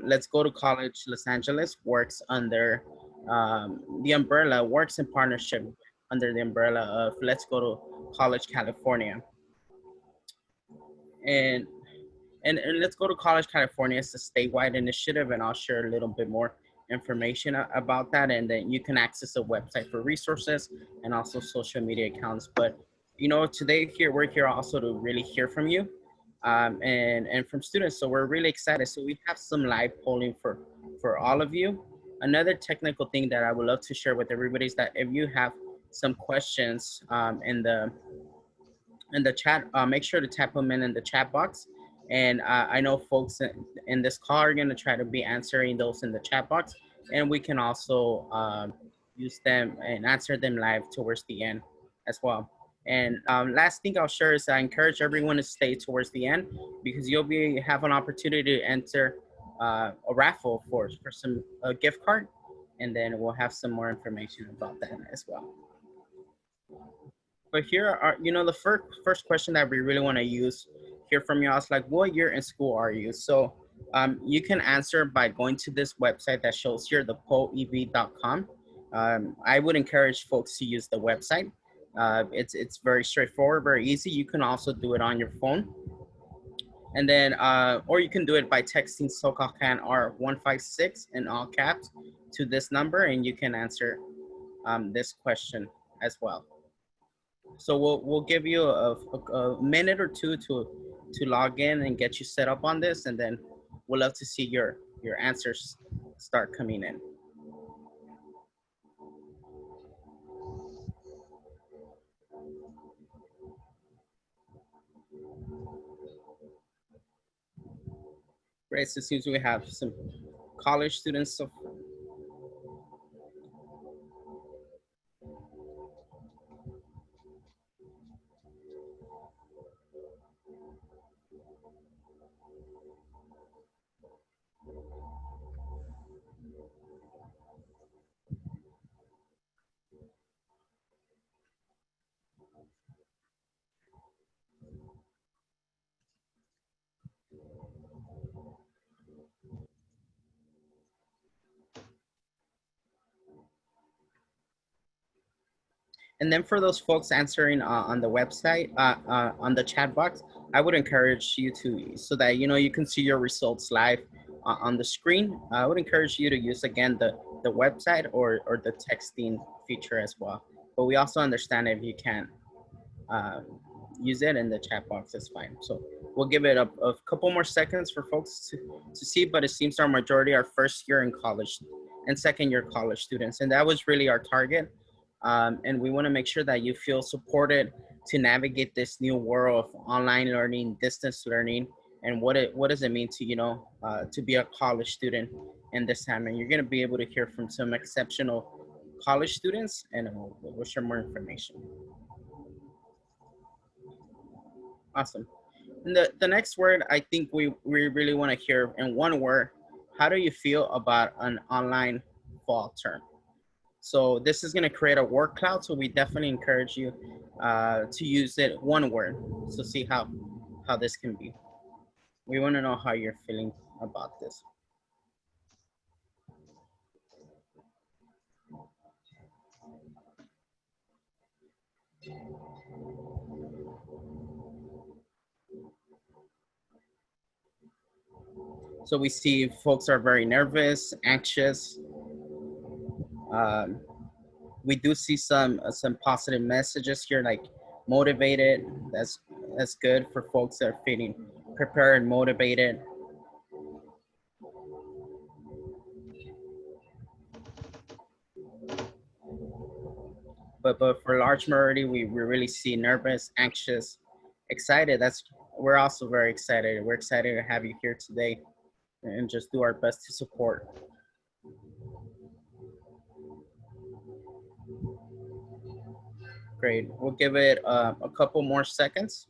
Let's Go to College Los Angeles works under the umbrella, works in partnership under the umbrella of Let's Go to College California. And and Let's Go to College California is a statewide initiative, and I'll share a little bit more information about that. And then you can access a website for resources and also social media accounts. But today here we're here also to really hear from you, and from students. So we're really excited. So we have some live polling for all of you. Another technical thing that I would love to share with everybody is that if you have some questions in the chat, make sure to type them in the chat box. And I know folks in this call are going to try to be answering those in the chat box, and we can also use them and answer them live towards the end as well. And last thing I'll share is I encourage everyone to stay towards the end, because you'll have an opportunity to enter a raffle for some gift card, and then we'll have some more information about that as well. But here are, the first question that we really want to hear from you is like, what year in school are you? So you can answer by going to this website that shows here, thepoev.com. I would encourage folks to use the website. It's very straightforward, very easy. You can also do it on your phone. And then, or you can do it by texting SoCalCan R156 in all caps to this number, and you can answer this question as well. So we'll give you a minute or two to log in and get you set up on this, and then we'll love to see your answers start coming in. Great. So it seems we have some college students. So and then for those folks answering on the website, on the chat box, I would encourage you to, so that you can see your results live on the screen. I would encourage you to use again the website or the texting feature as well. But we also understand if you can't use it in the chat box, is fine. So we'll give it a couple more seconds for folks to see, but it seems our majority are first year in college and second year college students, and that was really our target. And we want to make sure that you feel supported to navigate this new world of online learning, distance learning, and what does it mean to be a college student in this time. And you're going to be able to hear from some exceptional college students, and we'll share more information. Awesome. And the next word, I think we really want to hear in one word. How do you feel about an online fall term? So this is going to create a word cloud. So we definitely encourage you to use it one word. So see how this can be. We want to know how you're feeling about this. So we see folks are very nervous, anxious. Um, we do see some positive messages here, like motivated. That's good for folks that are feeling prepared and motivated. But for large majority, we really see nervous, anxious, excited. We're also very excited. We're excited to have you here today and just do our best to support. Great. We'll give it a couple more seconds.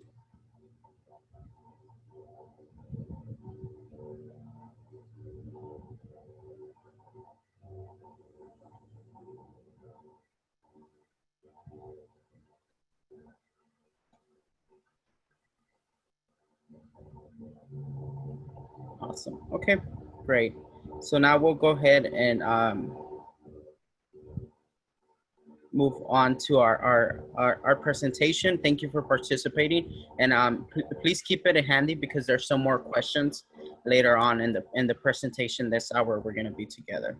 Awesome. Okay. Great. So now we'll go ahead and move on to our presentation. Thank you for participating, and please keep it handy because there's some more questions later on in the presentation this hour we're going to be together.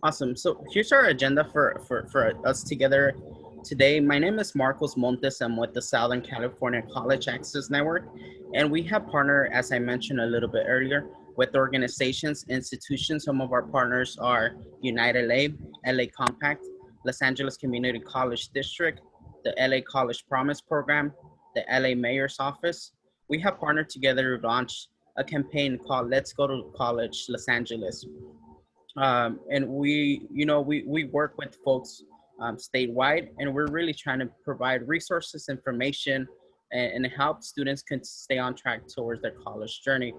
Awesome. So here's our agenda for us together today. My name is Marcos Montes. I'm with the Southern California College Access Network. And we have partnered, as I mentioned a little bit earlier, with organizations, institutions. Some of our partners are United LA Compact, Los Angeles Community College District, the LA College Promise Program, the LA Mayor's Office. We have partnered together to launch a campaign called Let's Go to College Los Angeles, and we work with folks statewide, and we're really trying to provide resources, information, and help students can stay on track towards their college journey.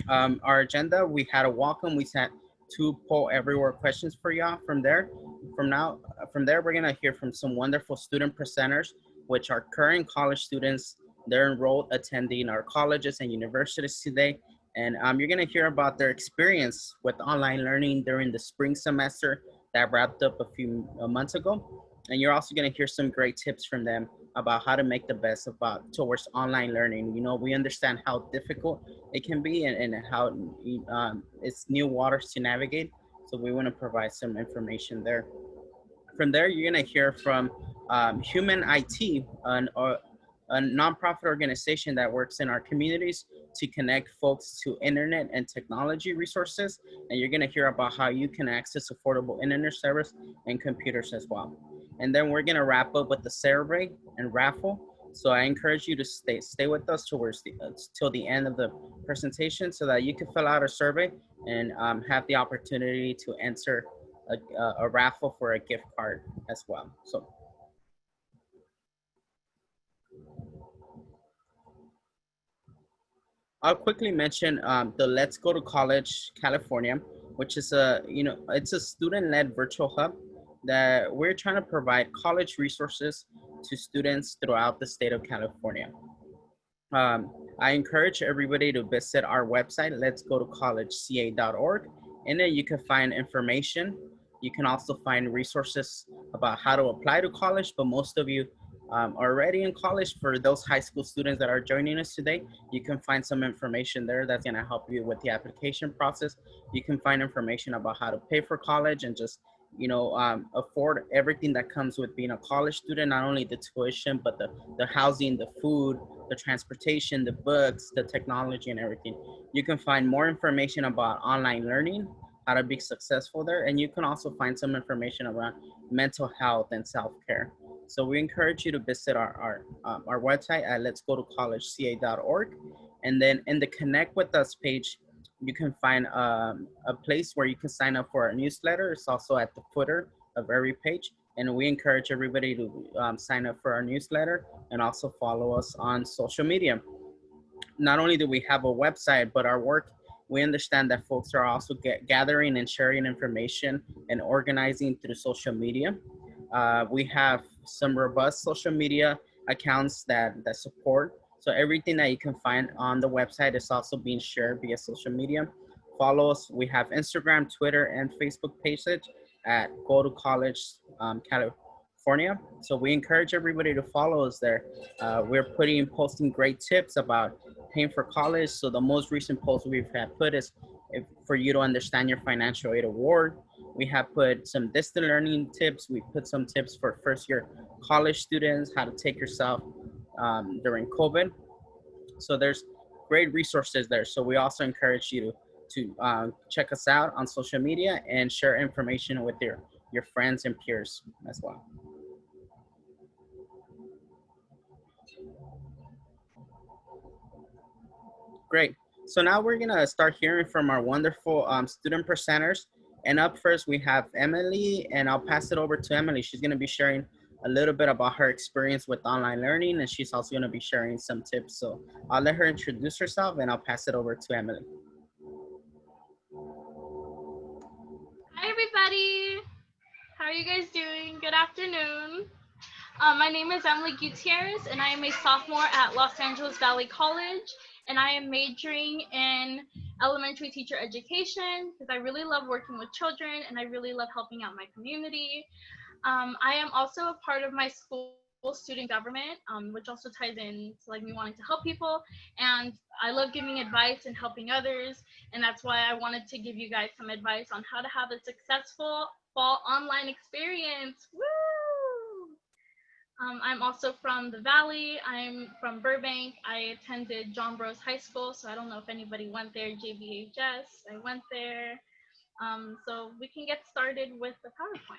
Our agenda, we had a welcome, we sent two poll everywhere questions for y'all. From there we're going to hear from some wonderful student presenters, which are current college students. They're enrolled attending our colleges and universities today, and you're going to hear about their experience with online learning during the spring semester that wrapped up a few months ago. And you're also going to hear some great tips from them about how to make the best about towards online learning. We understand how difficult it can be, and how it's new waters to navigate. So we want to provide some information there. From there, you're going to hear from Human IT, a nonprofit organization that works in our communities to connect folks to internet and technology resources. And you're going to hear about how you can access affordable internet service and computers as well. And then we're going to wrap up with the survey and raffle. So I encourage you to stay with us towards till the end of the presentation, so that you can fill out a survey and have the opportunity to answer a raffle for a gift card as well. So I'll quickly mention the Let's Go to College California, which is it's a student-led virtual hub that we're trying to provide college resources to students throughout the state of California. I encourage everybody to visit our website, let's go to collegeca.org. In it, you can find information. You can also find resources about how to apply to college, but most of you are already in college. For those high school students that are joining us today, you can find some information there that's going to help you with the application process. You can find information about how to pay for college and just afford everything that comes with being a college student, not only the tuition, but the housing, the food, the transportation, the books, the technology, and everything. You can find more information about online learning, how to be successful there, and you can also find some information around mental health and self-care. So we encourage you to visit our website at let's go to collegeca.org. And then in the Connect with Us page, you can find a place where you can sign up for our newsletter. It's also at the footer of every page. And we encourage everybody to sign up for our newsletter and also follow us on social media. Not only do we have a website, but our work, we understand that folks are also gathering and sharing information and organizing through social media. We have some robust social media accounts that support. So everything that you can find on the website is also being shared via social media. Follow us. We have Instagram, Twitter, and Facebook pages at Go to College California. So we encourage everybody to follow us there. We're posting great tips about paying for college. So the most recent post we've had put is for you to understand your financial aid award. We have put some distant learning tips. We put some tips for first year college students, how to take yourself during COVID. So there's great resources there. So we also encourage you to check us out on social media and share information with your friends and peers as well. Great. So now we're gonna start hearing from our wonderful student presenters. And up first we have Emily, and I'll pass it over to Emily. She's gonna be sharing a little bit about her experience with online learning, and she's also gonna be sharing some tips. So I'll let her introduce herself and I'll pass it over to Emily. Hi everybody. How are you guys doing? Good afternoon. My name is Emily Gutierrez, and I am a sophomore at Los Angeles Valley College, and I am majoring in elementary teacher education because I really love working with children and I really love helping out my community. I am also a part of my school student government, which also ties in to like me wanting to help people, and I love giving advice and helping others, and that's why I wanted to give you guys some advice on how to have a successful fall online experience. Woo! I'm also from the Valley. I'm from Burbank. I attended John Bros High School, so I don't know if anybody went there. JBHS, I went there. So we can get started with the PowerPoint.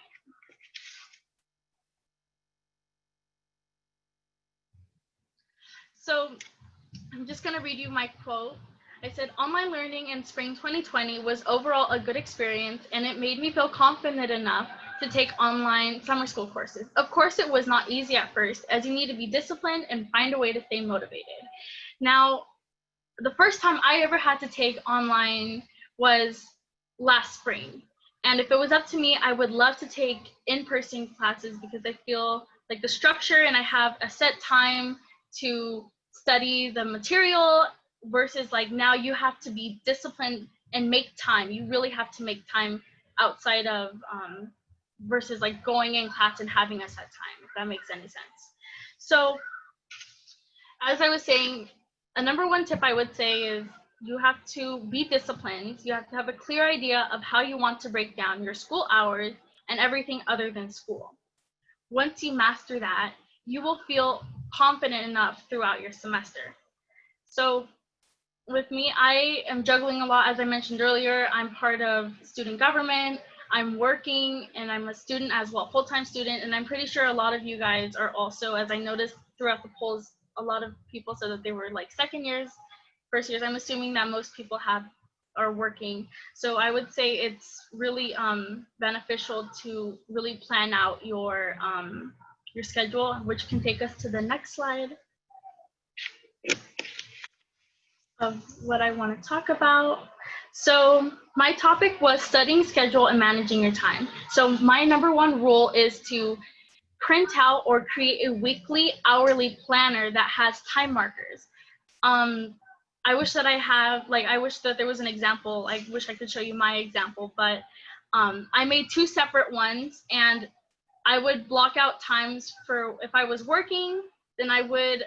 So I'm just going to read you my quote. I said, online learning in spring 2020 was overall a good experience, and it made me feel confident enough to take online summer school courses. Of course, it was not easy at first, as you need to be disciplined and find a way to stay motivated. Now, the first time I ever had to take online was last spring. And if it was up to me, I would love to take in-person classes because I feel like the structure and I have a set time to study the material versus like now you have to be disciplined and make time. You really have to make time outside of versus like going in class and having a set time, if that makes any sense. So as I was saying, a number one tip I would say is you have to be disciplined. You have to have a clear idea of how you want to break down your school hours and everything other than school. Once you master that, you will feel confident enough throughout your semester. So with me, I am juggling a lot. As I mentioned earlier, I'm part of student government. I'm working and I'm a student as well, full-time student. And I'm pretty sure a lot of you guys are also, as I noticed throughout the polls, a lot of people said that they were like second years, first years. I'm assuming that most people are working. So I would say it's really beneficial to really plan out your schedule, which can take us to the next slide of what I want to talk about. So my topic was studying schedule and managing your time. So my number one rule is to print out or create a weekly, hourly planner that has time markers. I wish that I wish that there was an example. I wish I could show you my example, but I made two separate ones, and I would block out times for if I was working, then I would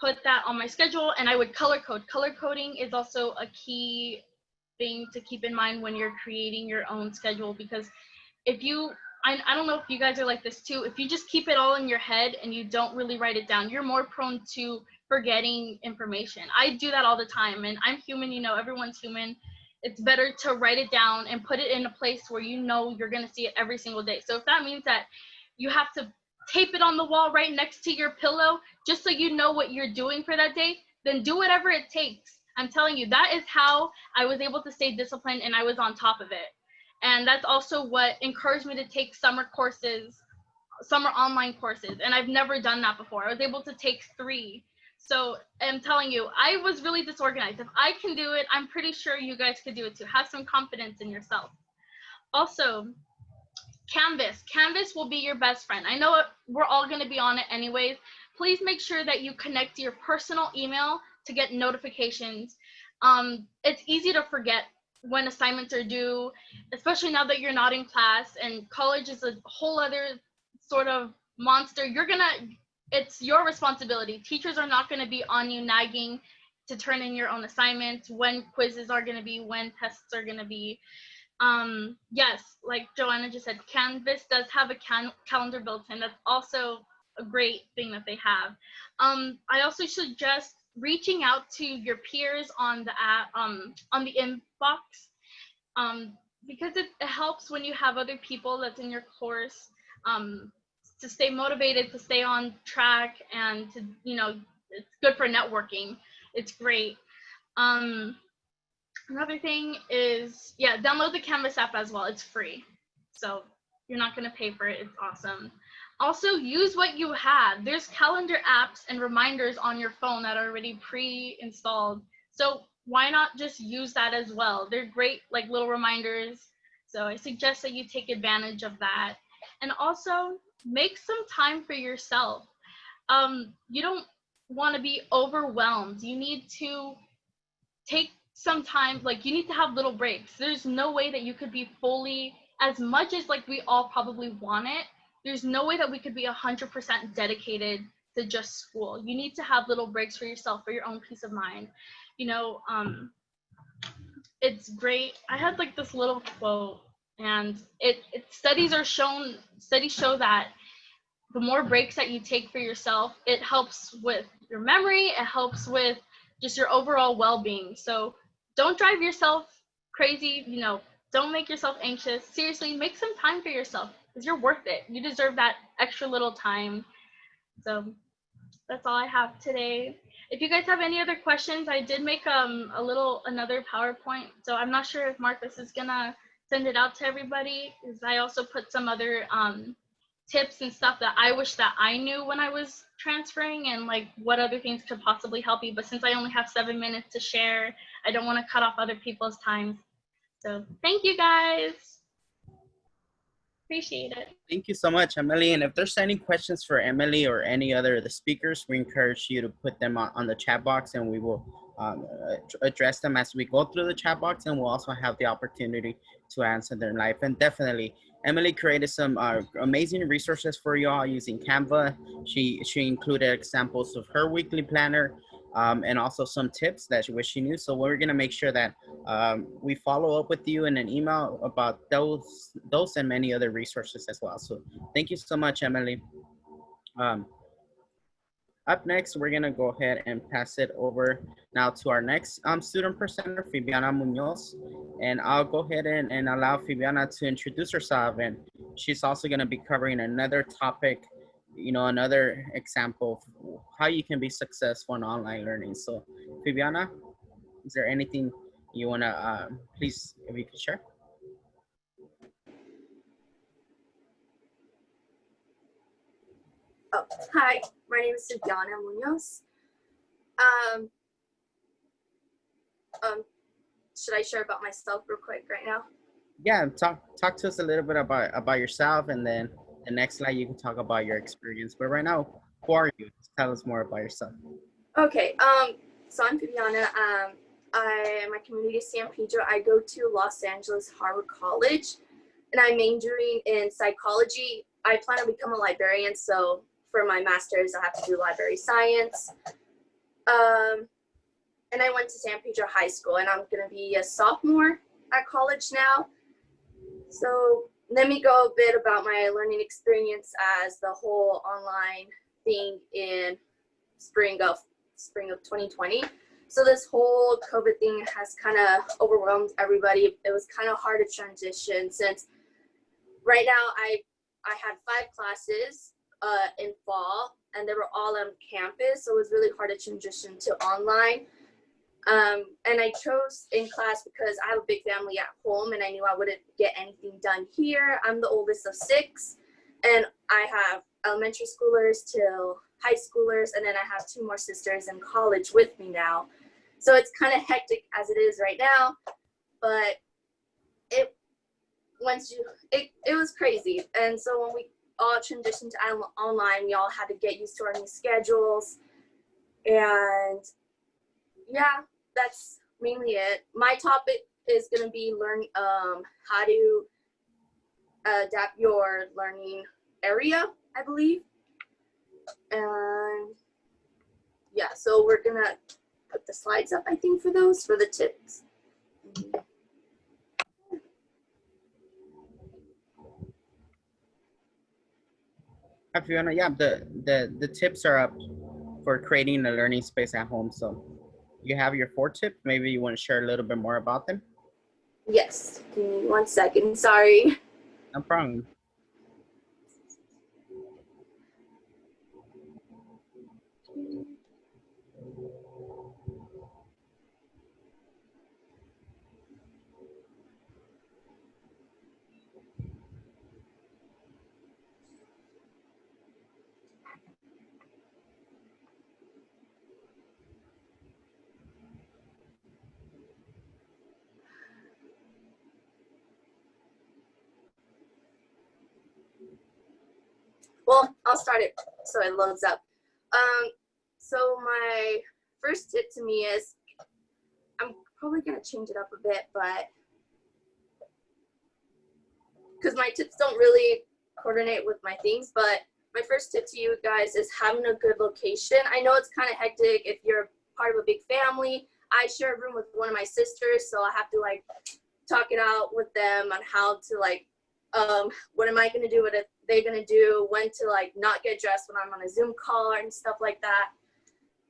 put that on my schedule and I would color code. Color coding is also a key thing to keep in mind when you're creating your own schedule, because if you I don't know if you guys are like this too, if you just keep it all in your head and you don't really write it down, you're more prone to forgetting information. I do that all the time, and I'm human, everyone's human. It's better to write it down and put it in a place where you know you're going to see it every single day. So if that means that you have to tape it on the wall right next to your pillow just so you know what you're doing for that day, then do whatever it takes. I'm telling you, that is how I was able to stay disciplined and I was on top of it. And that's also what encouraged me to take summer online courses. And I've never done that before. I was able to take 3. So I'm telling you, I was really disorganized. If I can do it, I'm pretty sure you guys could do it too. Have some confidence in yourself. Also, Canvas will be your best friend. I know we're all going to be on it anyways. Please make sure that you connect your personal email to get notifications. It's easy to forget when assignments are due, especially now that you're not in class and college is a whole other sort of monster. It's your responsibility. Teachers are not going to be on you nagging to turn in your own assignments, when quizzes are going to be, when tests are going to be. Yes, like Joanna just said, Canvas does have a calendar built in. That's also a great thing that they have. I also suggest reaching out to your peers on the app, on the inbox, because it helps when you have other people that's in your course, to stay motivated, to stay on track, and to, it's good for networking. It's great. Another thing is, download the Canvas app as well. It's free, so you're not going to pay for it. It's awesome. Also, use what you have. There's calendar apps and reminders on your phone that are already pre-installed. So why not just use that as well? They're great, like little reminders. So I suggest that you take advantage of that. And also make some time for yourself. You don't want to be overwhelmed. You need to take some time, like you need to have little breaks. There's no way that you could be fully, as much as like we all probably want it, there's no way that we could be 100% dedicated to just school. You need to have little breaks for yourself, for your own peace of mind. You know, it's great. I had like this little quote, and it studies show that the more breaks that you take for yourself, it helps with your memory, it helps with just your overall well-being. So don't drive yourself crazy, don't make yourself anxious. Seriously, make some time for yourself because you're worth it. You deserve that extra little time. So that's all I have today. If you guys have any other questions, I did make another PowerPoint. So I'm not sure if Marcus is gonna send it out to everybody, because I also put some other tips and stuff that I wish that I knew when I was transferring, and like what other things could possibly help you. But since I only have 7 minutes to share, I don't want to cut off other people's time. So thank you guys. Appreciate it. Thank you so much, Emily. And if there's any questions for Emily or any other of the speakers, we encourage you to put them on the chat box, and we will address them as we go through the chat box, and we'll also have the opportunity to answer them live. And definitely, Emily created some amazing resources for you all using Canva. She included examples of her weekly planner, and also some tips that she wish she knew. So we're gonna make sure that we follow up with you in an email about those and many other resources as well. So thank you so much, Emily. Up next, we're gonna go ahead and pass it over now to our next student presenter, Fabiana Munoz. And I'll go ahead and allow Fabiana to introduce herself. And she's also gonna be covering another topic, another example of how you can be successful in online learning. So Fabiana, is there anything you wanna, please, if you could share? Oh, hi, my name is Fabiana Munoz. Should I share about myself real quick right now? Yeah, talk to us a little bit about yourself, and then the next slide you can talk about your experience. But right now, who are you? Tell us more about yourself. Okay, so I'm Fabiana. My community is San Pedro. I go to Los Angeles Harvard College, and I'm majoring in psychology. I plan to become a librarian, so for my master's, I have to do library science. And I went to San Pedro High School, and I'm gonna be a sophomore at college now. So let me go a bit about my learning experience as the whole online thing in spring of 2020. So this whole COVID thing has kind of overwhelmed everybody. It was kind of hard to transition since right now I had 5 classes in fall, and they were all on campus, so it was really hard to transition to online. And I chose in class because I have a big family at home, and I knew I wouldn't get anything done here. I'm the oldest of 6, and I have elementary schoolers till high schoolers, and then I have 2 more sisters in college with me now. So it's kind of hectic as it is right now, but it was crazy. And so when we all transitioned to online, we all had to get used to our new schedules. And yeah, that's mainly it. My topic is going to be how to adapt your learning area, I believe. And yeah, so we're going to put the slides up, I think, for the tips. Hi, Fiona. Yeah, the tips are up for creating a learning space at home. So you have your 4 tips. Maybe you want to share a little bit more about them? Yes, give me 1 second, sorry. No problem. Well, I'll start it so it loads up. So my first tip to me is, I'm probably gonna change it up a bit, but because my tips don't really coordinate with my things, but my first tip to you guys is having a good location. I know it's kind of hectic if you're part of a big family. I share a room with one of my sisters, so I have to like talk it out with them on how to like, what am I gonna do, what are they gonna do, when to like not get dressed when I'm on a Zoom call and stuff like that.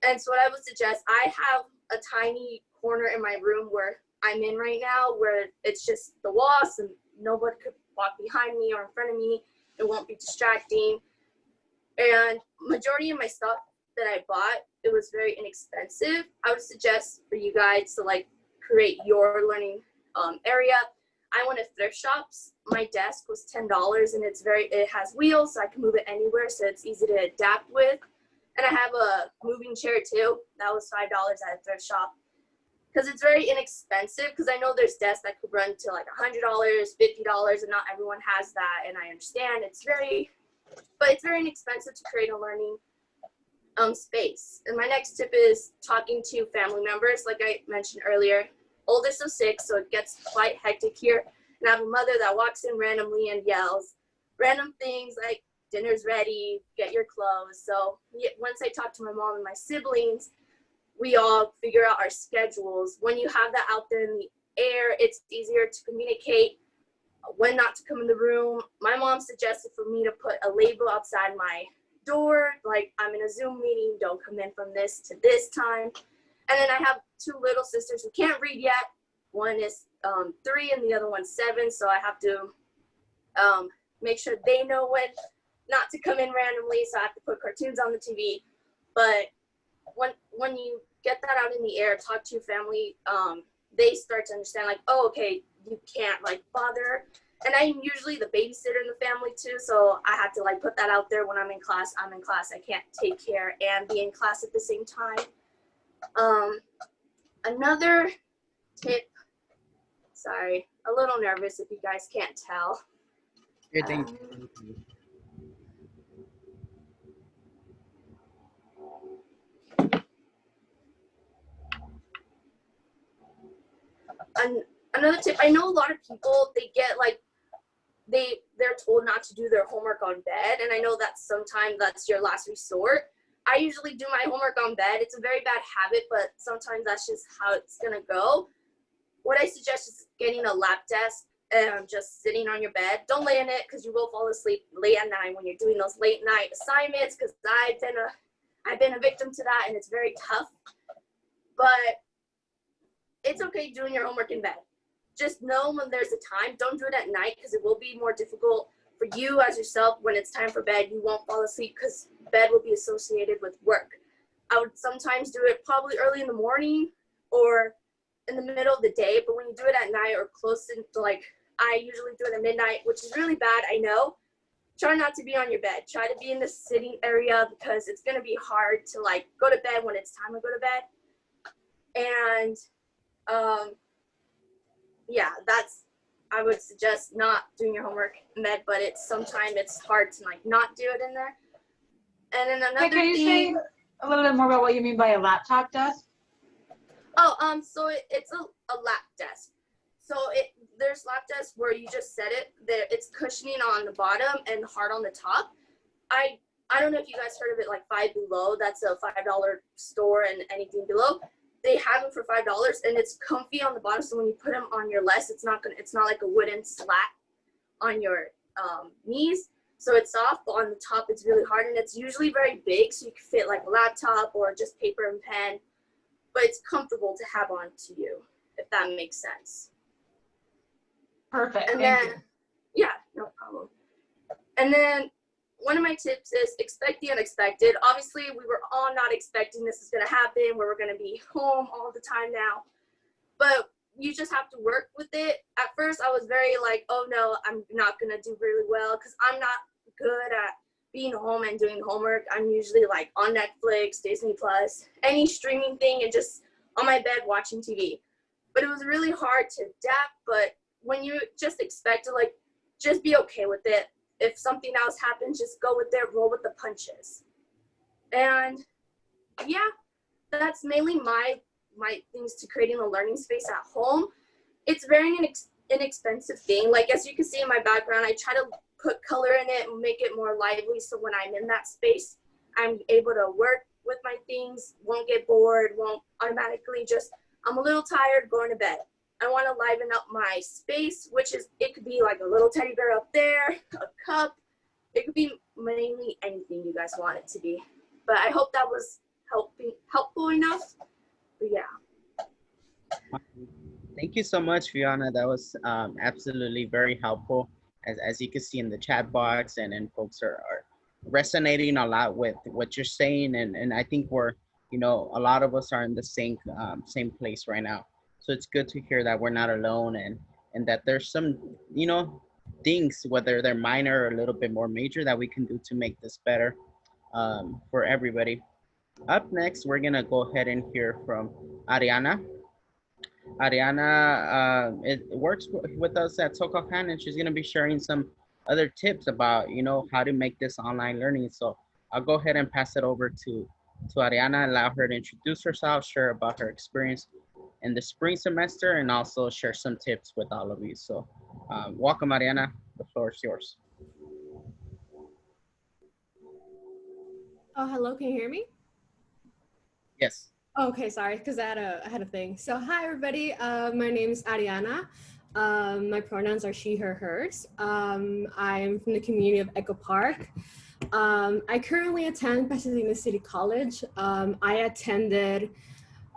And so what I would suggest, I have a tiny corner in my room where I'm in right now, where it's just the walls and nobody could walk behind me or in front of me. It won't be distracting. And majority of my stuff that I bought, it was very inexpensive. I would suggest for you guys to like create your learning area. I went to thrift shops. My desk was $10 and it has wheels, so I can move it anywhere, so it's easy to adapt with. And I have a moving chair too. That was $5 at a thrift shop. Because it's very inexpensive, because I know there's desks that could run to like $100, $50, and not everyone has that, and I understand but it's very inexpensive to create a learning space. And my next tip is talking to family members, like I mentioned earlier. Oldest of 6, so it gets quite hectic here. And I have a mother that walks in randomly and yells random things like, dinner's ready, get your clothes. So once I talk to my mom and my siblings, we all figure out our schedules. When you have that out there in the air, it's easier to communicate when not to come in the room. My mom suggested for me to put a label outside my door, like, I'm in a Zoom meeting, don't come in from this to this time. And then I have 2 little sisters who can't read yet. One is 3 and the other one's 7, so I have to make sure they know when not to come in randomly, so I have to put cartoons on the TV. But when you get that out in the air, talk to your family, they start to understand, like, oh, okay, you can't like bother. And I'm usually the babysitter in the family too, so I have to like put that out there. When I'm in class, I'm in class. I can't take care and be in class at the same time. Another tip, sorry, a little nervous if you guys can't tell. You're doing Another tip, I know a lot of people, they get like, they're told not to do their homework on bed, and I know that sometimes that's your last resort. I usually do my homework on bed. It's a very bad habit, but sometimes that's just how it's gonna go. What I suggest is getting a lap desk and just sitting on your bed. Don't lay in it, because you will fall asleep late at night when you're doing those late night assignments, because I've been a victim to that, and it's very tough. But it's okay doing your homework in bed. Just know when there's a time. Don't do it at night, because it will be more difficult for you as yourself. When it's time for bed, you won't fall asleep because bed will be associated with work. I would sometimes do it probably early in the morning or in the middle of the day, but when you do it at night or close to like, I usually do it at midnight, which is really bad, I know. Try not to be on your bed. Try to be in the sitting area, because it's gonna be hard to like go to bed when it's time to go to bed. And yeah, I would suggest not doing your homework in bed, but sometimes it's hard to like not do it in there. And then another Can you thing, say a little bit more about what you mean by a laptop desk? oh, so it's a lap desk. So there's lap desks where you just set it there. It's cushioning on the bottom and hard on the top. I don't know if you guys heard of it, like Five Below. That's a $5 store, and anything below, they have them for $5, and it's comfy on the bottom. So when you put them on your legs, it's not like a wooden slat on your knees. So it's soft, but on the top it's really hard, and it's usually very big, so you can fit like a laptop or just paper and pen. But it's comfortable to have on to you, if that makes sense. Perfect. And Thank then, you. yeah, no problem. And then one of my tips is expect the unexpected. Obviously, we were all not expecting this is going to happen, where we're going to be home all the time now. But you just have to work with it. At first, I was very like, oh no, I'm not going to do really well, because I'm not good at being home and doing homework. I'm usually like on Netflix, Disney Plus, any streaming thing, and just on my bed watching TV. But it was really hard to adapt. But when you just expect to like, just be okay with it. If something else happens, just go with it, roll with the punches. And yeah, that's mainly my things to creating a learning space at home. It's very inexpensive thing. Like, as you can see in my background, I try to put color in it and make it more lively, so when I'm in that space, I'm able to work with my things, won't get bored, won't automatically just, I'm a little tired, going to bed. I want to liven up my space, which is, it could be like a little teddy bear up there, a cup. It could be mainly anything you guys want it to be. But I hope that was helpful enough. But yeah. Thank you so much, Fiona. That was absolutely very helpful. As you can see in the chat box, and folks are resonating a lot with what you're saying. And I think we're, you know, a lot of us are in the same place right now. So it's good to hear that we're not alone, and that there's some, you know, things, whether they're minor or a little bit more major, that we can do to make this better for everybody. Up next, we're gonna go ahead and hear from Ariana. Ariana it works with us at Sokokan, and she's going to be sharing some other tips about, you know, how to make this online learning. So I'll go ahead and pass it over to Ariana, allow her to introduce herself, share about her experience in the spring semester, and also share some tips with all of you. So welcome, Ariana. The floor is yours. Oh, hello. Can you hear me? Yes. Okay, sorry, because I had a thing. So hi, everybody. My name is Ariana. My pronouns are she, her, hers. I'm from the community of Echo Park. I currently attend Pasadena City College. I attended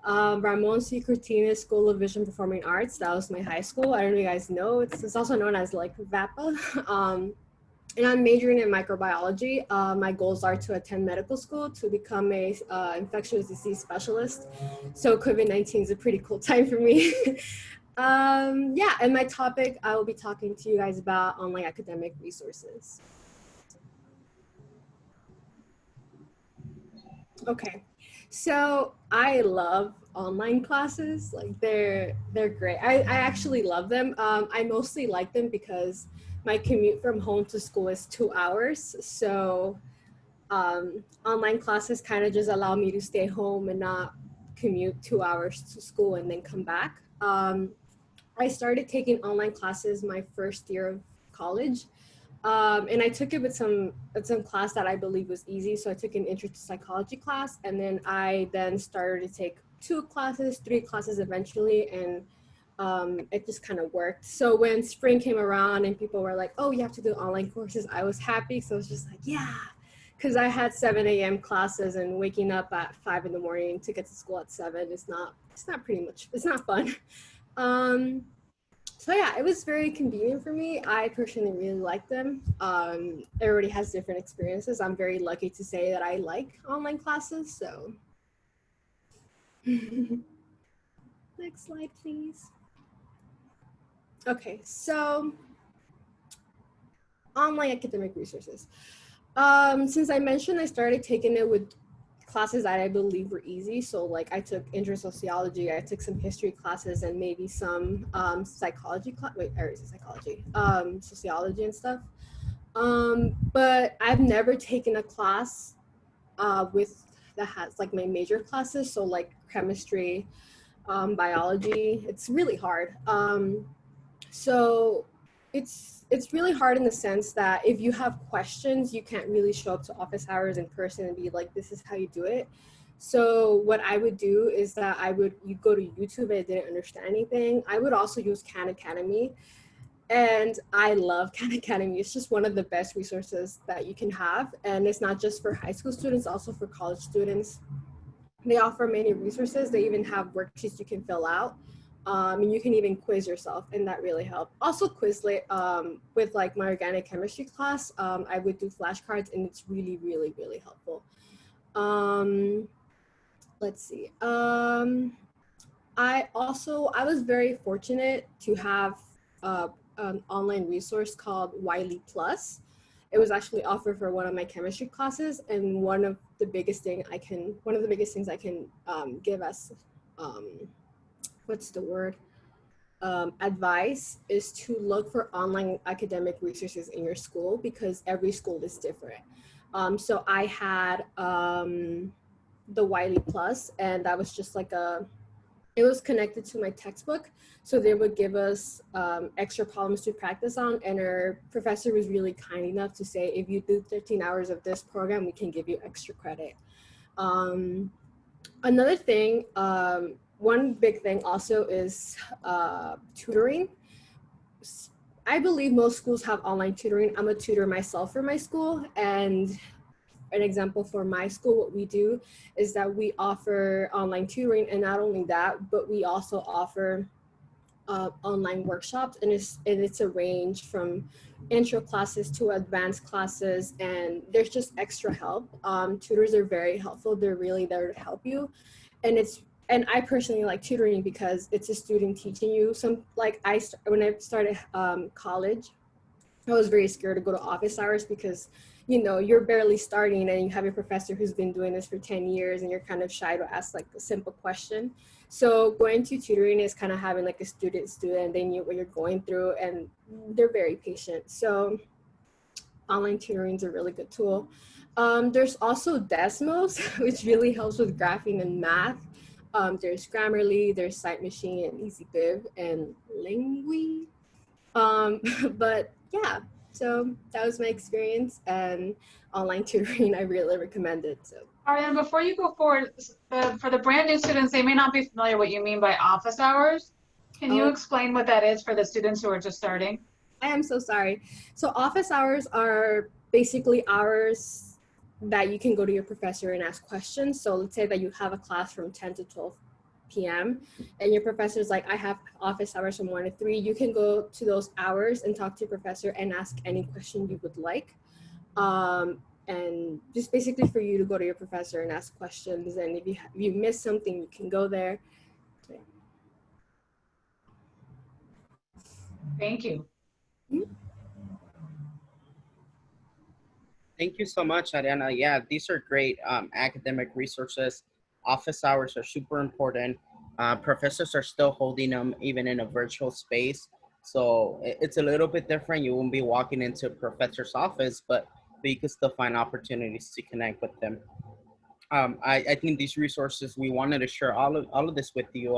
Ramon C. Cortines School of Vision Performing Arts. That was my high school. I don't know if you guys know. It's also known as like VAPA. And I'm majoring in microbiology. My goals are to attend medical school to become a infectious disease specialist. So COVID-19 is a pretty cool time for me. Yeah, and my topic, I will be talking to you guys about online academic resources. Okay, so I love online classes. Like they're great. I actually love them. I mostly like them because my commute from home to school is 2 hours. So online classes kind of just allow me to stay home and not commute 2 hours to school and then come back. I started taking online classes my first year of college. And I took it with some class that I believe was easy. So I took an intro to psychology class, and then I started to take 2 classes, 3 classes eventually, and it just kind of worked. So when spring came around and people were like, oh, you have to do online courses, I was happy. So I was just like, yeah, because I had 7 a.m. classes, and waking up at 5 in the morning to get to school at 7 it's not fun. So yeah, it was very convenient for me. I personally really like them. Everybody has different experiences. I'm very lucky to say that I like online classes, so. Next slide, please. Okay, so online academic resources. Since I mentioned I started taking it with classes that I believe were easy. So like I took intro sociology, I took some history classes, and maybe some psychology, sociology and stuff. But I've never taken a class with that has like my major classes. So like chemistry, biology, it's really hard. So it's really hard in the sense that if you have questions, you can't really show up to office hours in person and be like, this is how you do it. So what I would do is that you go to YouTube and I didn't understand anything. I would also use Khan Academy. And I love Khan Academy. It's just one of the best resources that you can have. And it's not just for high school students, also for college students. They offer many resources. They even have worksheets you can fill out. And you can even quiz yourself, and that really helped. Also Quizlet, with like my organic chemistry class, I would do flashcards, and it's really, really, really helpful. Let's see. I was very fortunate to have an online resource called Wiley Plus. It was actually offered for one of my chemistry classes, and one of the biggest things I can give as what's the word? advice is to look for online academic resources in your school because every school is different. So I had the Wiley Plus, and that was just like it was connected to my textbook. So they would give us extra problems to practice on. And our professor was really kind enough to say, if you do 13 hours of this program, we can give you extra credit. Another thing, one big thing also is tutoring. I believe most schools have online tutoring. I'm a tutor myself for my school, and an example for my school, what we do is that we offer online tutoring, and not only that, but we also offer online workshops, and it's a range from intro classes to advanced classes, and there's just extra help. Tutors are very helpful. They're really there to help you, and I personally like tutoring because it's a student teaching you. When I started college, I was very scared to go to office hours because, you're barely starting and you have a professor who's been doing this for 10 years and you're kind of shy to ask like a simple question. So going to tutoring is kind of having like a student, they knew what you're going through and they're very patient. So online tutoring is a really good tool. There's also Desmos, which really helps with graphing and math. There's Grammarly, there's Cite Machine and EasyBib and Lingui. But yeah, so that was my experience, and online tutoring I really recommend it. So Ariana, before you go forward, for the brand new students, they may not be familiar what you mean by office hours. Can you explain what that is for the students who are just starting? I am so sorry. So office hours are basically hours that you can go to your professor and ask questions. So let's say that you have a class from 10 to 12 p.m. and your professor's like, I have office hours from 1 to 3. You can go to those hours and talk to your professor and ask any question you would like. And just basically for you to go to your professor and ask questions. And if you miss something, you can go there. So, yeah. Thank you. Thank you so much, Ariana. Yeah, these are great academic resources. Office hours are super important. Professors are still holding them even in a virtual space. So it's a little bit different. You won't be walking into a professor's office, but you can still find opportunities to connect with them. I think these resources, we wanted to share all of this with you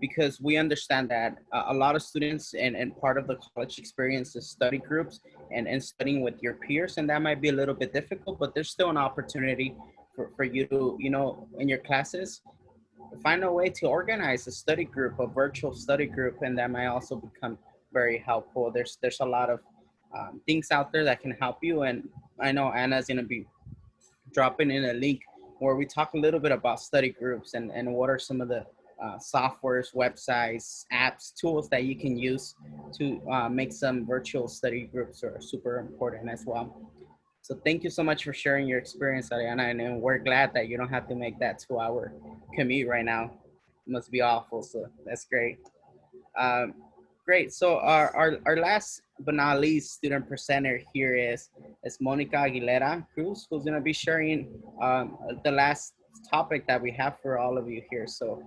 because we understand that a lot of students and part of the college experience is study groups and studying with your peers, and that might be a little bit difficult, but there's still an opportunity for you to, in your classes, find a way to organize a study group, a virtual study group, and that might also become very helpful. There's a lot of things out there that can help you, and I know Anna's gonna be dropping in a link where we talk a little bit about study groups and what are some of the softwares, websites, apps, tools that you can use to make some virtual study groups are super important as well. So thank you so much for sharing your experience, Ariana, and we're glad that you don't have to make that 2-hour commute right now. It must be awful, so that's great. Um, Great. So our last but not least student presenter here is Monica Aguilera Cruz, who's going to be sharing the last topic that we have for all of you here. So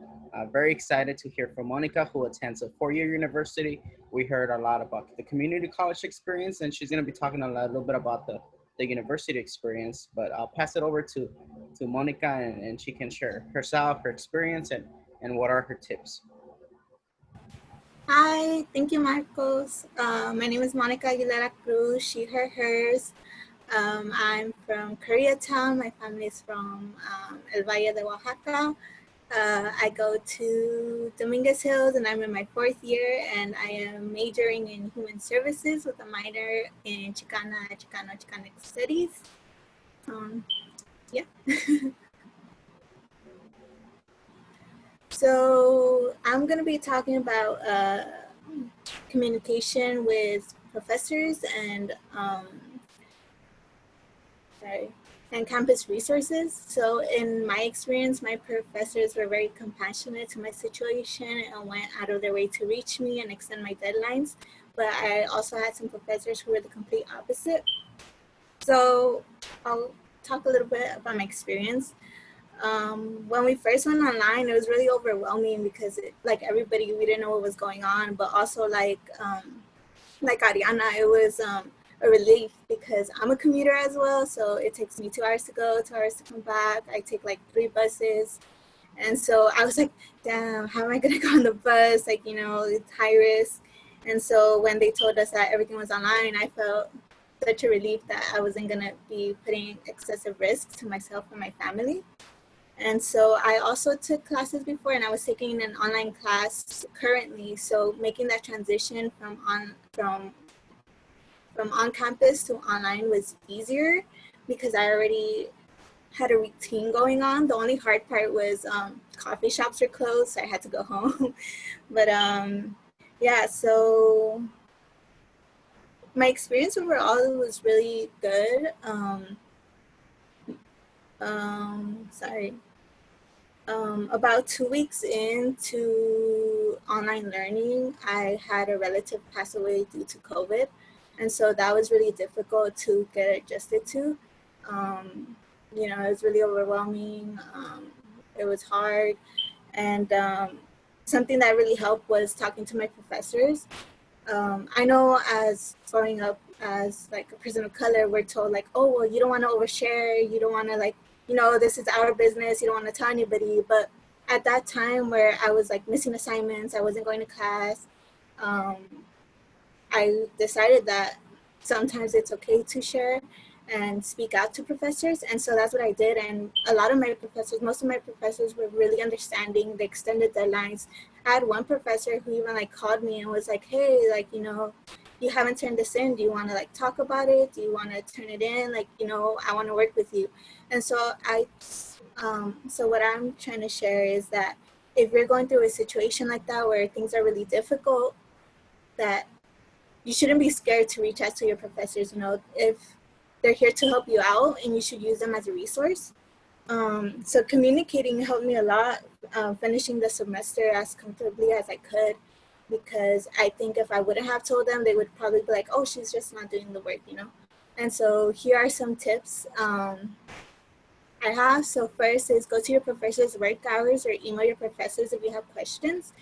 very excited to hear from Monica, who attends a four-year university. We heard a lot about the community college experience, and she's going to be talking a little bit about the university experience. But I'll pass it over to Monica, and she can share herself, her experience, and what are her tips. Hi, thank you, Marcos. My name is Monica Aguilera Cruz, she, her, hers. I'm from Koreatown. My family is from El Valle de Oaxaca. I go to Dominguez Hills and I'm in my 4th year, and I am majoring in human services with a minor in Chicano studies. Yeah. So I'm going to be talking about communication with professors and campus resources. So in my experience, my professors were very compassionate to my situation and went out of their way to reach me and extend my deadlines. But I also had some professors who were the complete opposite. So I'll talk a little bit about my experience. When we first went online, it was really overwhelming because like everybody, we didn't know what was going on, but also like Ariana, it was a relief because I'm a commuter as well. So it takes me 2 hours to go, 2 hours to come back. I take like 3 buses. And so I was like, damn, how am I going to go on the bus? Like, you know, it's high risk. And so when they told us that everything was online, I felt such a relief that I wasn't going to be putting excessive risk to myself and my family. And so I also took classes before, and I was taking an online class currently. So making that transition from on campus to online was easier because I already had a routine going on. The only hard part was coffee shops were closed, so I had to go home. But yeah, so my experience overall was really good. Sorry. About 2 weeks into online learning, I had a relative pass away due to COVID. And so that was really difficult to get adjusted to. You know, it was really overwhelming. It was hard. And something that really helped was talking to my professors. I know as growing up as like a person of color, we're told like, oh, well, you don't want to overshare. You don't want to like, you know, this is our business. You don't want to tell anybody. But at that time where I was like missing assignments, I wasn't going to class, I decided that sometimes it's okay to share and speak out to professors. And so that's what I did. And a lot of my professors, most of my professors were really understanding. They extended deadlines. I had one professor who even like called me and was like, hey, like, you know, you haven't turned this in. Do you want to like talk about it? Do you want to turn it in? Like, you know, I want to work with you. And so so what I'm trying to share is that if you're going through a situation like that where things are really difficult, that you shouldn't be scared to reach out to your professors. You know, if they're here to help you out, and you should use them as a resource. So communicating helped me a lot, finishing the semester as comfortably as I could, because I think if I wouldn't have told them, they would probably be like, oh, she's just not doing the work, you know? And so here are some tips I have. So first is go to your professor's work hours or email your professors if you have questions.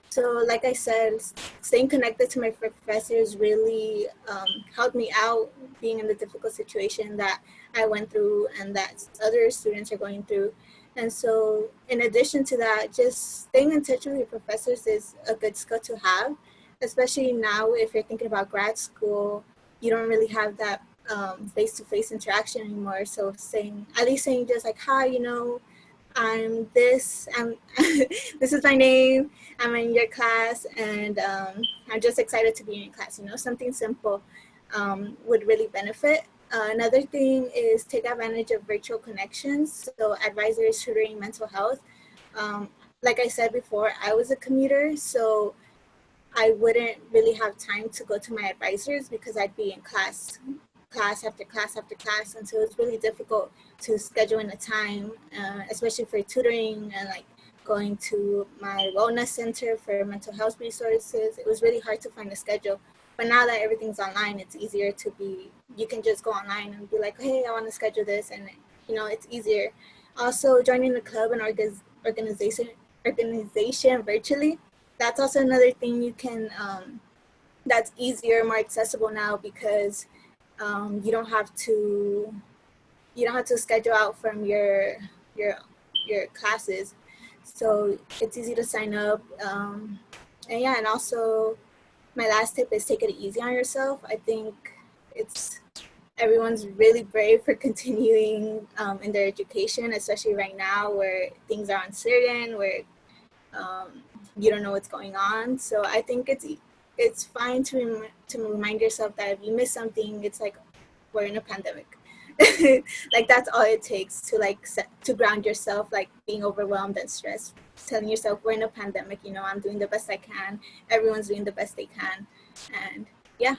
So like I said, staying connected to my professors really helped me out being in the difficult situation that I went through and that other students are going through. And so in addition to that, just staying in touch with your professors is a good skill to have, especially now if you're thinking about grad school, you don't really have that face-to-face interaction anymore. So at least saying just like, hi, you know, I'm this is my name, I'm in your class, and I'm just excited to be in your class, you know, something simple would really benefit. Another thing is take advantage of virtual connections, so advisors, tutoring, mental health. Like I said before, I was a commuter, so I wouldn't really have time to go to my advisors because I'd be in class after class after class, and so it's really difficult to schedule in a time, especially for tutoring and like going to my wellness center for mental health resources. It was really hard to find a schedule, but now that everything's online, it's easier you can just go online and be like, hey, I want to schedule this, and you know, it's easier. Also, joining the club and organization virtually, that's also another thing you can that's easier, more accessible now, because you don't have to schedule out from your classes, so it's easy to sign up. And yeah, and also my last tip is take it easy on yourself. I think everyone's really brave for continuing in their education, especially right now where things are uncertain, where you don't know what's going on. So I think it's fine to remind yourself that if you miss something, it's like we're in a pandemic. Like that's all it takes to to ground yourself, like being overwhelmed and stressed, telling yourself we're in a pandemic, you know, I'm doing the best I can, everyone's doing the best they can. And yeah,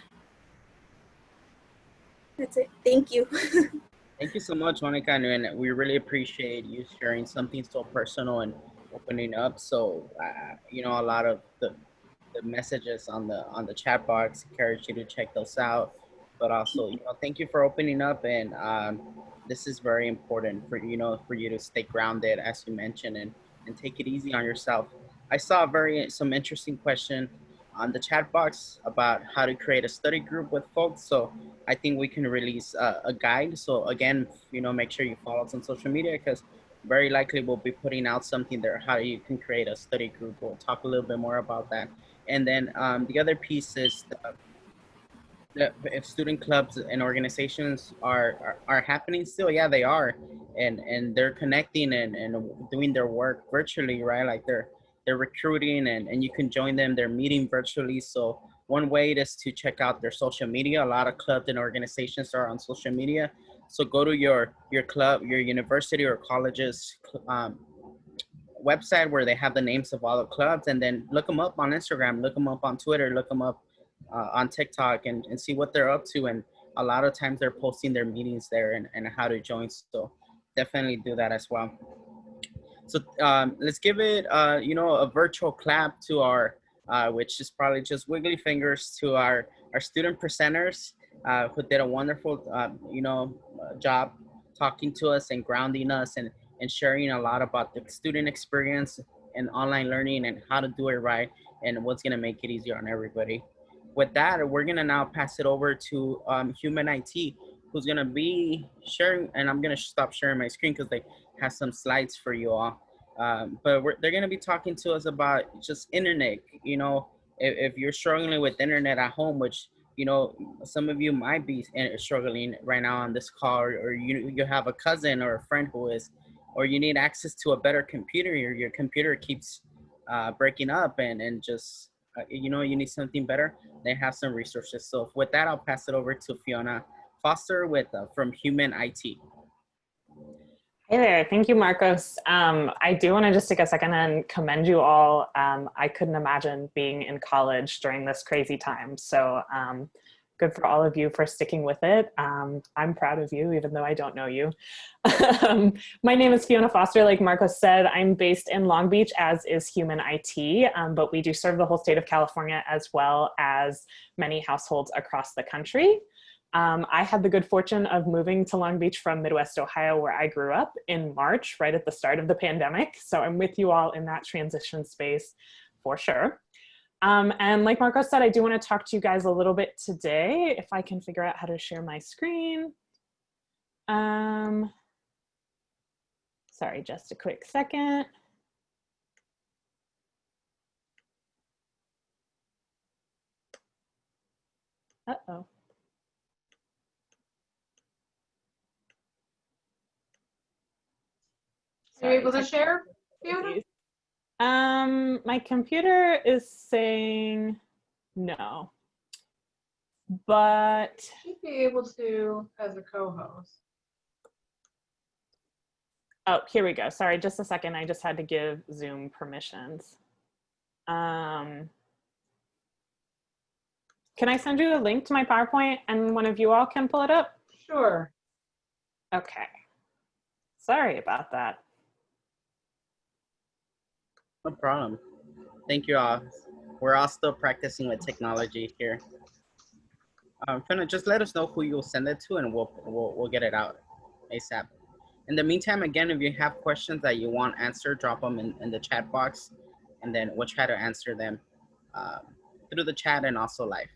that's it. Thank you. Thank you so much, Monica, and we really appreciate you sharing something so personal and opening up. So, you know, a lot of the messages on the chat box, encourage you to check those out. But also, you know, thank you for opening up and this is very important for for you to stay grounded, as you mentioned, and take it easy on yourself. I saw some interesting question on the chat box about how to create a study group with folks. So I think we can release a guide. So again, make sure you follow us on social media, because very likely we'll be putting out something there how you can create a study group. We'll talk a little bit more about that. And then the other piece is if student clubs and organizations are happening still. Yeah, they are, and they're connecting and doing their work virtually, right? Like they're recruiting, and you can join them. They're meeting virtually. So one way is to check out their social media. A lot of clubs and organizations are on social media. So go to your club, your university or college's website, where they have the names of all the clubs, and then look them up on Instagram, look them up on Twitter, look them up on TikTok, and see what they're up to. And a lot of times they're posting their meetings there, and how to join. So definitely do that as well. So let's give it, a virtual clap to our, which is probably just wiggly fingers to our student presenters, who did a wonderful, job talking to us and grounding us, and sharing a lot about the student experience and online learning and how to do it right and what's going to make it easier on everybody. With that, we're going to now pass it over to Human IT, who's going to be sharing, and I'm going to stop sharing my screen because they have some slides for you all. But they're going to be talking to us about just internet. If you're struggling with internet at home, which, some of you might be struggling right now on this call, or you have a cousin or a friend who is, or you need access to a better computer, your computer keeps breaking up, and just, you need something better, they have some resources. So with that, I'll pass it over to Fiona Foster from Human IT. Hey there, thank you, Marcos. I do want to just take a second and commend you all. I couldn't imagine being in college during this crazy time. So good for all of you for sticking with it. I'm proud of you, even though I don't know you. My name is Fiona Foster. Like Marcos said, I'm based in Long Beach, as is Human IT, but we do serve the whole state of California as well as many households across the country. I had the good fortune of moving to Long Beach from Midwest Ohio, where I grew up, in March, right at the start of the pandemic. So I'm with you all in that transition space for sure. And like Marcos said, I do want to talk to you guys a little bit today, if I can figure out how to share my screen. Sorry, just a quick second. Uh-oh. Are you able to share, Fiona? My computer is saying no, but You should be able to as a co-host. oh, here we go. Sorry, just a second. I just had to give Zoom permissions. Can I send you a link to my PowerPoint and one of you all can pull it up? Sure. Okay. Sorry about that. No problem. Thank you all. We're all still practicing with technology here. Fiona, just let us know who you'll send it to, and we'll get it out ASAP. In the meantime, again, if you have questions that you want answered, drop them in the chat box, and then we'll try to answer them through the chat and also live.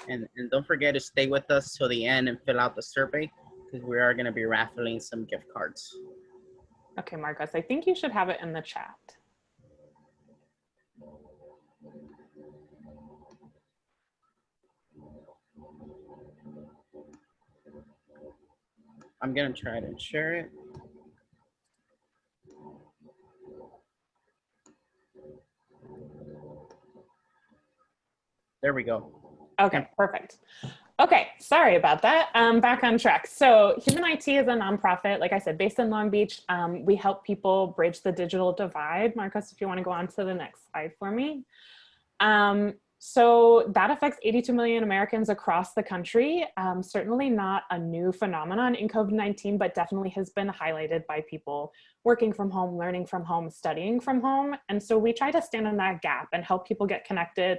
And don't forget to stay with us till the end and fill out the survey, because we are going to be raffling some gift cards. Okay, Marcos, I think you should have it in the chat. I'm going to try to share it. There we go. Okay, perfect. Okay, sorry about that. Back on track. So Human IT is a nonprofit, like I said, based in Long Beach. We help people bridge the digital divide. Marcos, if you want to go on to the next slide for me. So that affects 82 million Americans across the country. Certainly not a new phenomenon in COVID-19, but definitely has been highlighted by people working from home, learning from home, studying from home. And so we try to stand in that gap and help people get connected,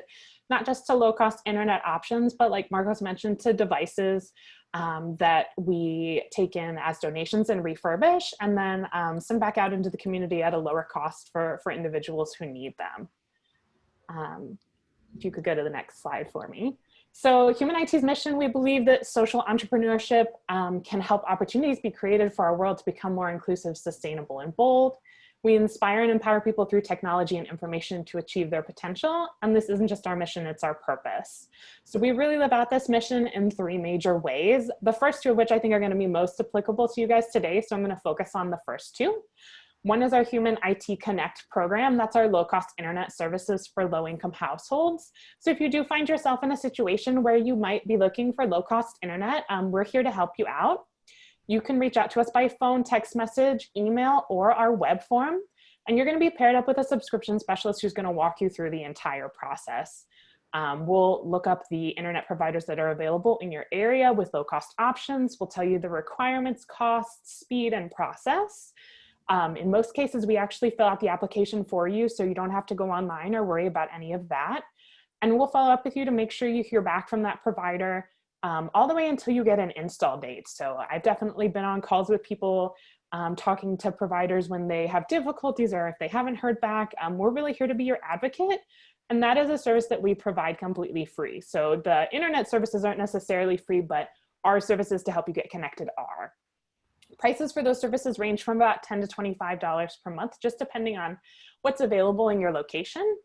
not just to low-cost internet options, but like Marcos mentioned, to devices that we take in as donations and refurbish, and then send back out into the community at a lower cost for individuals who need them. If you could go to the next slide for me. So Human IT's mission, we believe that social entrepreneurship can help opportunities be created for our world to become more inclusive, sustainable, and bold. We inspire and empower people through technology and information to achieve their potential. And this isn't just our mission, it's our purpose. So we really live out this mission in 3 major ways. The first 2 of which I think are going to be most applicable to you guys today. So I'm going to focus on the first 2. One is our Human IT Connect program. That's our low-cost internet services for low-income households. So if you do find yourself in a situation where you might be looking for low-cost internet, we're here to help you out. You can reach out to us by phone, text message, email, or our web form. And you're going to be paired up with a subscription specialist who's going to walk you through the entire process. We'll look up the internet providers that are available in your area with low-cost options. We'll tell you the requirements, costs, speed, and process. In most cases, we actually fill out the application for you, so you don't have to go online or worry about any of that. And we'll follow up with you to make sure you hear back from that provider all the way until you get an install date. So I've definitely been on calls with people talking to providers when they have difficulties or if they haven't heard back. We're really here to be your advocate. And that is a service that we provide completely free. So the internet services aren't necessarily free, but our services to help you get connected are. Prices for those services range from about $10 to $25 per month, just depending on what's available in your location.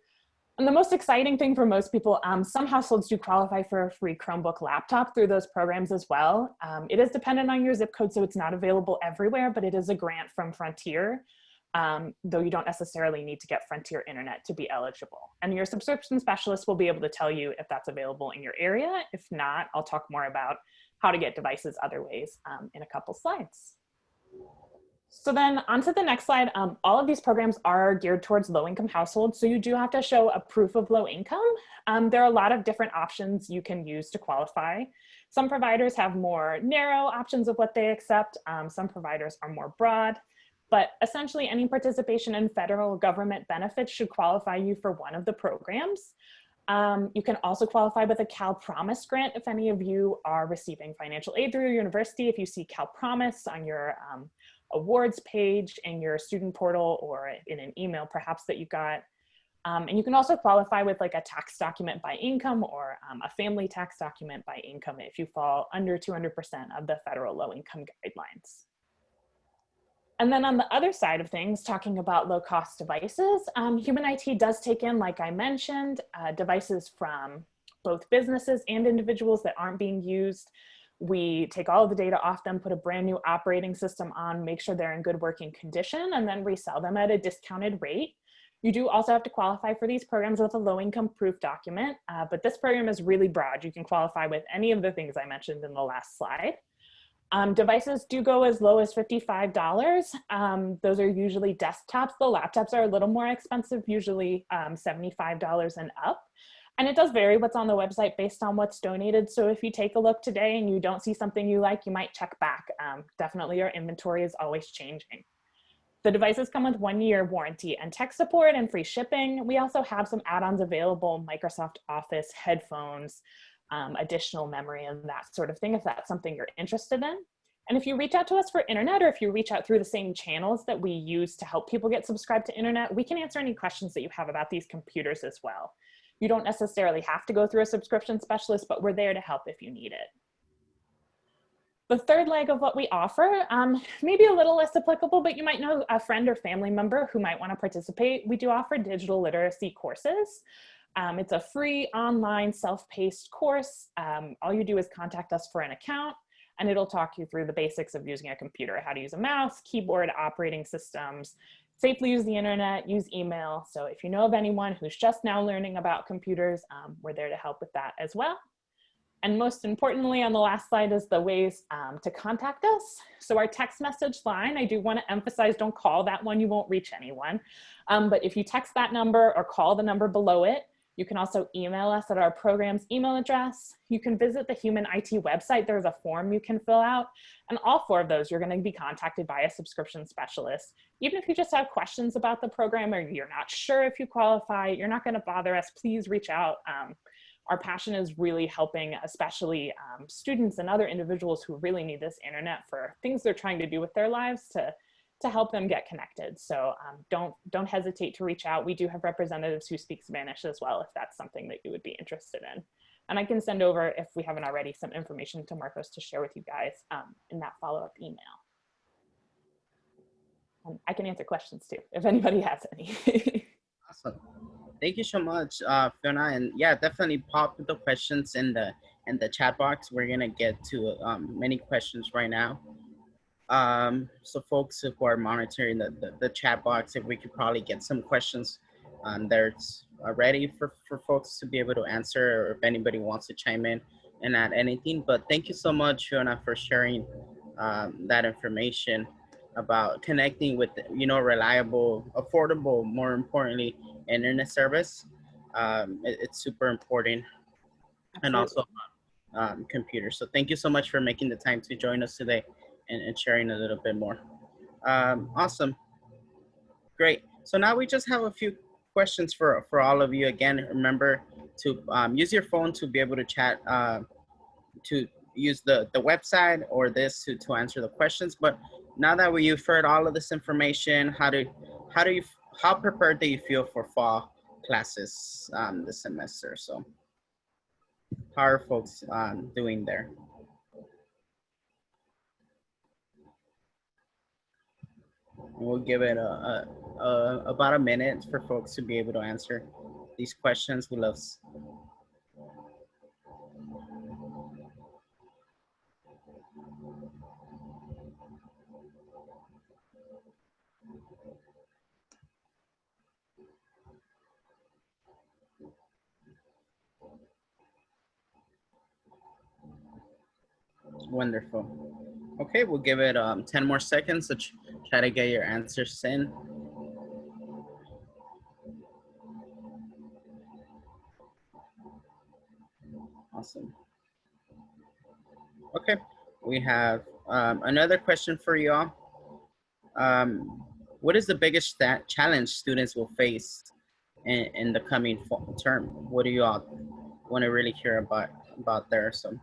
And the most exciting thing for most people, some households do qualify for a free Chromebook laptop through those programs as well. It is dependent on your zip code, so it's not available everywhere, but it is a grant from Frontier, though you don't necessarily need to get Frontier internet to be eligible. And your subscription specialist will be able to tell you if that's available in your area. If not, I'll talk more about how to get devices other ways in a couple slides. So then onto the next slide, all of these programs are geared towards low-income households, so you do have to show a proof of low income. There are a lot of different options you can use to qualify. Some providers have more narrow options of what they accept. Some providers are more broad, but essentially any participation in federal government benefits should qualify you for one of the programs. You can also qualify with a Cal Promise grant if any of you are receiving financial aid through your university. If you see Cal Promise on your awards page in your student portal or in an email perhaps that you got. And you can also qualify with like a tax document by income or a family tax document by income if you fall under 200% of the federal low income guidelines. And then on the other side of things, talking about low cost devices, Human IT does take in, like I mentioned, devices from both businesses and individuals that aren't being used. We take all of the data off them, put a brand new operating system on, make sure they're in good working condition, and then resell them at a discounted rate. You do also have to qualify for these programs with a low income proof document, but this program is really broad. You can qualify with any of the things I mentioned in the last slide. Devices do go as low as $55. Those are usually desktops. The laptops are a little more expensive, usually $75 and up. And it does vary what's on the website based on what's donated. So if you take a look today and you don't see something you like, you might check back. Definitely your inventory is always changing. The devices come with 1-year warranty and tech support and free shipping. We also have some add-ons available, Microsoft Office, headphones, additional memory and that sort of thing if that's something you're interested in. And if you reach out to us for internet or if you reach out through the same channels that we use to help people get subscribed to internet, we can answer any questions that you have about these computers as well. You don't necessarily have to go through a subscription specialist, but we're there to help if you need it. The third leg of what we offer, maybe a little less applicable, but you might know a friend or family member who might want to participate. We do offer digital literacy courses. It's a free online self-paced course. All you do is contact us for an account and it'll talk you through the basics of using a computer, how to use a mouse, keyboard, operating systems, safely use the internet, use email. So if you know of anyone who's just now learning about computers, we're there to help with that as well. And most importantly, on the last slide is the ways to contact us. So our text message line, I do want to emphasize, don't call that one, you won't reach anyone. But if you text that number or call the number below it, you can also email us at our program's email address. You can visit the Human IT website. There's a form you can fill out. And all 4 of those, you're going to be contacted by a subscription specialist. Even if you just have questions about the program or you're not sure if you qualify, you're not going to bother us, please reach out. our passion is really helping, especially students and other individuals who really need this internet for things they're trying to do with their lives to help them get connected. So don't hesitate to reach out. We do have representatives who speak Spanish as well, if that's something that you would be interested in. And I can send over, if we haven't already, some information to Marcos to share with you guys in that follow-up email. And I can answer questions too, if anybody has any. Awesome. Thank you so much, Fiona. And yeah, definitely pop the questions in the chat box. We're gonna get to many questions right now. So folks who are monitoring the chat box, if we could probably get some questions there ready for folks to be able to answer, or if anybody wants to chime in and add anything. But thank you so much, Fiona, for sharing that information about connecting with, reliable, affordable, more importantly, internet service. It's super important. And also computers. So thank you so much for making the time to join us today and sharing a little bit more. Awesome. Great. So now we just have a few questions for all of you. Again, remember to use your phone to be able to chat, to use the website or this to answer the questions. But now that you've heard all of this information, how prepared do you feel for fall classes this semester? So how are folks doing there? We'll give it about a minute for folks to be able to answer these questions. We love. Wonderful. Okay, we'll give it 10 more seconds to try to get your answers in. Awesome. Okay, we have another question for you all. What is the biggest challenge students will face in the coming fall term? What do you all want to really hear about there? So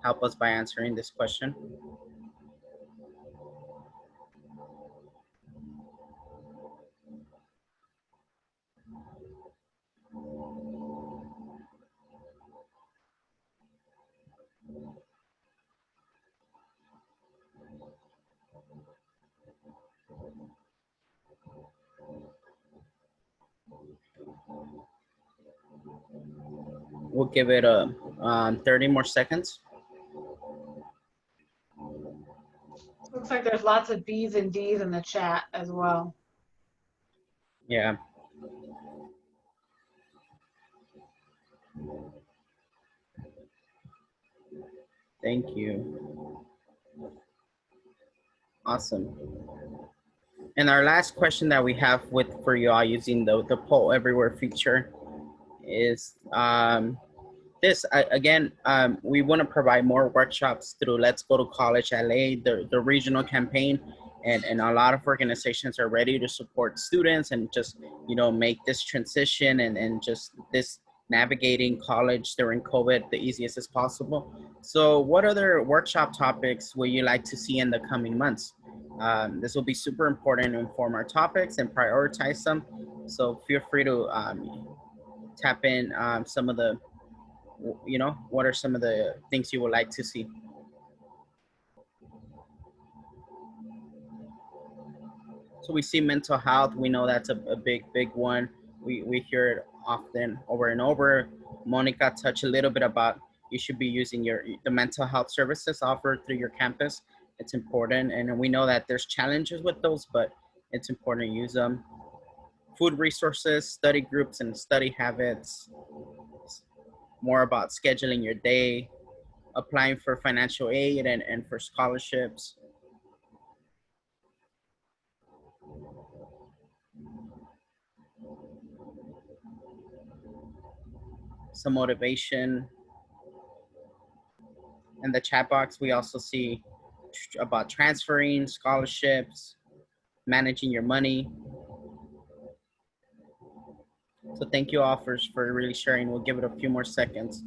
help us by answering this question. We'll give it 30 more seconds. Looks like there's lots of B's and D's in the chat as well. Yeah. Thank you. Awesome. And our last question that we have for you all using the poll everywhere feature is this. Again, we want to provide more workshops through Let's Go to College LA, the regional campaign, and a lot of organizations are ready to support students and just, make this transition and just this navigating college during COVID the easiest as possible. So what other workshop topics would you like to see in the coming months? This will be super important to inform our topics and prioritize them. So feel free to tap in some of the, what are some of the things you would like to see? So we see mental health. We know that's a big one. We hear it often over and over. Monica touched a little bit about you should be using the mental health services offered through your campus. It's important, and we know that there's challenges with those, but it's important to use them. Food resources, study groups, and study habits. More about scheduling your day, applying for financial aid and for scholarships. Some motivation. In the chat box, we also see about transferring, scholarships, managing your money. So thank you all for really sharing. We'll give it a few more seconds.